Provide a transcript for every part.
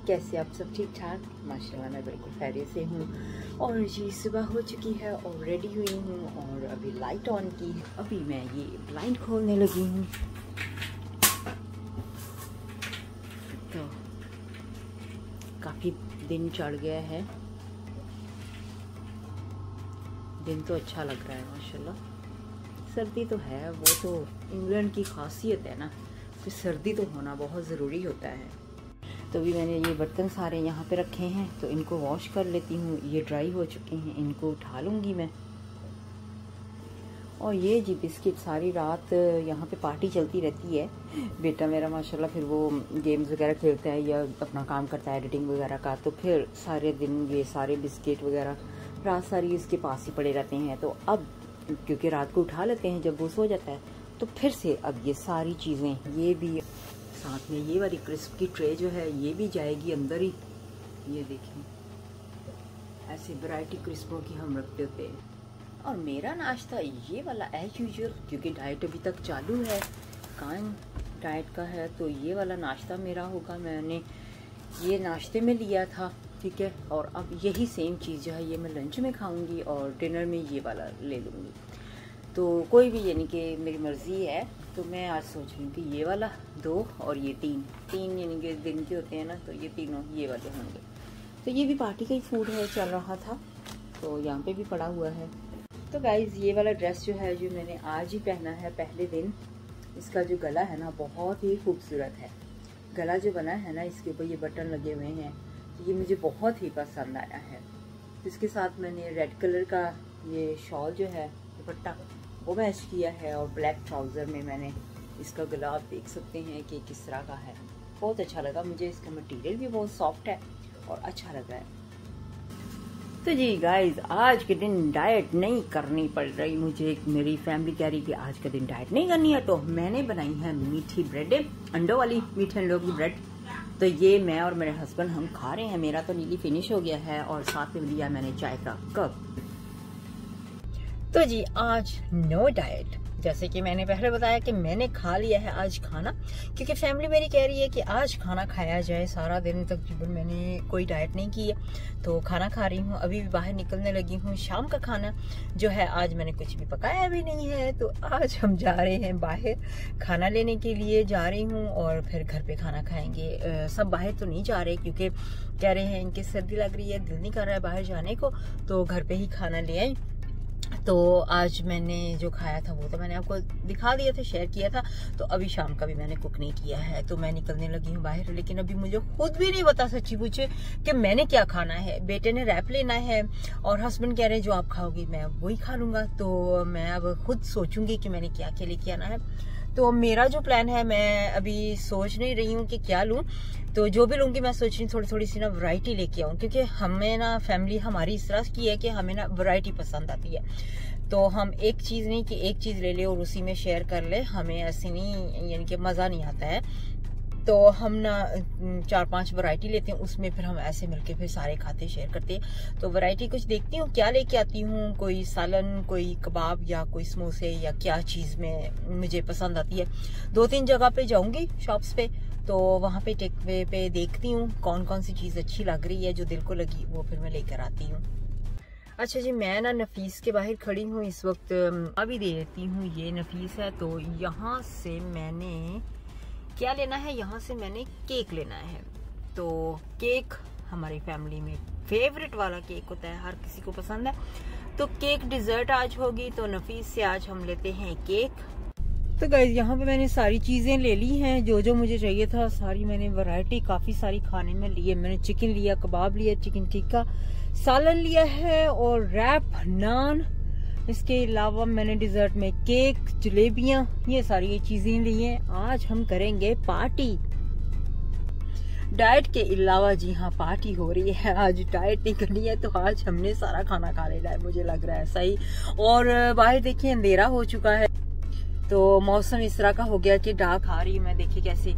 कैसे आप सब ठीक ठाक? माशाल्लाह मैं बिल्कुल खैरियत से हूँ। और जी सुबह हो चुकी है और रेडी हुई हूँ और अभी लाइट ऑन की है। अभी मैं ये ब्लाइंड खोलने लगी हूँ। तो काफ़ी दिन चढ़ गया है, दिन तो अच्छा लग रहा है माशाल्लाह। सर्दी तो है, वो तो इंग्लैंड की खासियत है ना, तो सर्दी तो होना बहुत ज़रूरी होता है। तो अभी मैंने ये बर्तन सारे यहाँ पे रखे हैं, तो इनको वॉश कर लेती हूँ। ये ड्राई हो चुके हैं, इनको उठा लूँगी मैं। और ये जी बिस्किट सारी रात यहाँ पे पार्टी चलती रहती है। बेटा मेरा माशाल्लाह फिर वो गेम्स वगैरह खेलता है या अपना काम करता है एडिटिंग वगैरह का, तो फिर सारे दिन ये सारे बिस्किट वगैरह रात सारी इसके पास ही पड़े रहते हैं। तो अब क्योंकि रात को उठा लेते हैं जब वो सो जाता है, तो फिर से अब ये सारी चीज़ें, ये भी साथ में ये वाली क्रिस्प की ट्रे जो है ये भी जाएगी अंदर ही। ये देखें, ऐसे वैरायटी क्रिस्पों की हम रखते होते हैं। और मेरा नाश्ता ये वाला एज यूजुअल, क्योंकि डाइट अभी तक चालू है, कायम डाइट का है, तो ये वाला नाश्ता मेरा होगा। मैंने ये नाश्ते में लिया था, ठीक है, और अब यही सेम चीज़ जो है ये मैं लंच में खाऊंगी और डिनर में ये वाला ले लूँगी। तो कोई भी यानी कि मेरी मर्ज़ी है। तो मैं आज सोच रही हूँ कि ये वाला 2 और ये 3 यानी कि दिन के होते हैं ना, तो ये तीनों ये वाले होंगे। तो ये भी पार्टी का ही फूड है, चल रहा था, तो यहाँ पे भी पड़ा हुआ है। तो गाइज़ ये वाला ड्रेस जो है जो मैंने आज ही पहना है पहले दिन, इसका जो गला है ना बहुत ही खूबसूरत है। गला जो बना है ना, इसके ऊपर ये बटन लगे हुए हैं, तो ये मुझे बहुत ही पसंद आया है। इसके साथ मैंने रेड कलर का ये शॉल जो है दुपट्टा वो मैच किया है, और ब्लैक ट्राउज़र में मैंने इसका गला, आप देख सकते हैं कि किस तरह का है। बहुत अच्छा लगा मुझे, इसका मटेरियल भी बहुत सॉफ्ट है और अच्छा लग रहा है। तो जी गाइज आज के दिन डाइट नहीं करनी पड़ रही मुझे। मेरी फैमिली कह रही कि आज का दिन डाइट नहीं करनी है, तो मैंने बनाई है मीठी ब्रेड, अंडों वाली मीठे अंडों की ब्रेड। तो ये मैं और मेरे हस्बैंड हम खा रहे हैं। मेरा तो नीली फिनिश हो गया है और साथ में लिया मैंने चाय का कप। तो जी आज नो डाइट, जैसे कि मैंने पहले बताया कि मैंने खा लिया है आज खाना, क्योंकि फैमिली मेरी कह रही है कि आज खाना खाया जाए। सारा दिन तकरीबन मैंने कोई डाइट नहीं की है, तो खाना खा रही हूँ। अभी भी बाहर निकलने लगी हूँ। शाम का खाना जो है आज मैंने कुछ भी पकाया भी नहीं है, तो आज हम जा रहे हैं बाहर खाना लेने के लिए जा रही हूँ, और फिर घर पे खाना खाएंगे। सब बाहर तो नहीं जा रहे, क्योंकि कह रहे हैं इनकी सर्दी लग रही है, दिल नहीं कर रहा है बाहर जाने को, तो घर पे ही खाना ले आए। तो आज मैंने जो खाया था वो तो मैंने आपको दिखा दिया था, शेयर किया था। तो अभी शाम का भी मैंने कुक नहीं किया है, तो मैं निकलने लगी हूँ बाहर। लेकिन अभी मुझे खुद भी नहीं पता सच्ची पूछे कि मैंने क्या खाना है। बेटे ने रैप लेना है और हस्बैंड कह रहे हैं जो आप खाओगी मैं वही खा लूंगा। तो मैं अब खुद सोचूंगी कि मैंने क्या क्या लेके आना है। तो मेरा जो प्लान है, मैं अभी सोच नहीं रही हूँ कि क्या लूँ। तो जो भी लूँगी मैं सोच रही हूँ थोड़ी सी ना वैरायटी लेके आऊँ, क्योंकि हमें ना फैमिली हमारी इस तरह की है कि हमें ना वैरायटी पसंद आती है। तो हम एक चीज़ नहीं कि एक चीज़ ले ले और उसी में शेयर कर ले, हमें ऐसे नहीं, यानी कि मज़ा नहीं आता है। तो हम ना 4-5 वैरायटी लेते हैं, उसमें फिर हम ऐसे मिलके फिर सारे खाते शेयर करते हैं। तो वैरायटी कुछ देखती हूँ क्या लेके आती हूँ, कोई सालन, कोई कबाब या कोई समोसे या क्या चीज़ में मुझे पसंद आती है। 2-3 जगह पे जाऊँगी शॉप्स पे, तो वहाँ पे टेक वे पे देखती हूँ कौन कौन सी चीज़ अच्छी लग रही है, जो दिल को लगी वो फिर मैं लेकर आती हूँ। अच्छा जी, मैं ना नफीस के बाहर खड़ी हूँ इस वक्त। अभी दे देती हूँ, ये नफीस है। तो यहाँ से मैंने क्या लेना है, यहाँ से मैंने केक लेना है। तो केक हमारी फैमिली में फेवरेट वाला केक होता है, हर किसी को पसंद है। तो केक डिजर्ट आज होगी, तो नफीस से आज हम लेते हैं केक। तो गाइज यहाँ पे मैंने सारी चीज़ें ले ली हैं, जो जो मुझे चाहिए था सारी मैंने वैरायटी काफ़ी सारी खाने में ली है। मैंने चिकन लिया, कबाब लिया, चिकन टिक्का, सालन लिया है और रैप, नान। इसके अलावा मैंने डिजर्ट में केक, जलेबियाँ, ये सारी ये चीज़ें ली हैं। आज हम करेंगे पार्टी डाइट के अलावा। जी हाँ, पार्टी हो रही है, आज डाइट नहीं करनी है, तो आज हमने सारा खाना खा लेना है, मुझे लग रहा है सही। और बाहर देखिए अंधेरा हो चुका है, तो मौसम इस तरह का हो गया कि डार्क आ रही है। मैं देखिए कैसे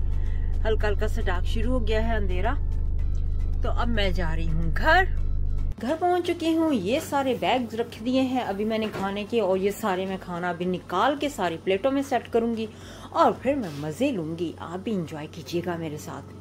हल्का हल्का सा डार्क शुरू हो गया है, अंधेरा। तो अब मैं जा रही हूँ घर पहुंच चुकी हूँ। ये सारे बैग्स रख दिए हैं अभी मैंने खाने के, और ये सारे मैं खाना अभी निकाल के सारी प्लेटों में सेट करूंगी और फिर मैं मजे लूंगी। आप भी इंजॉय कीजिएगा मेरे साथ।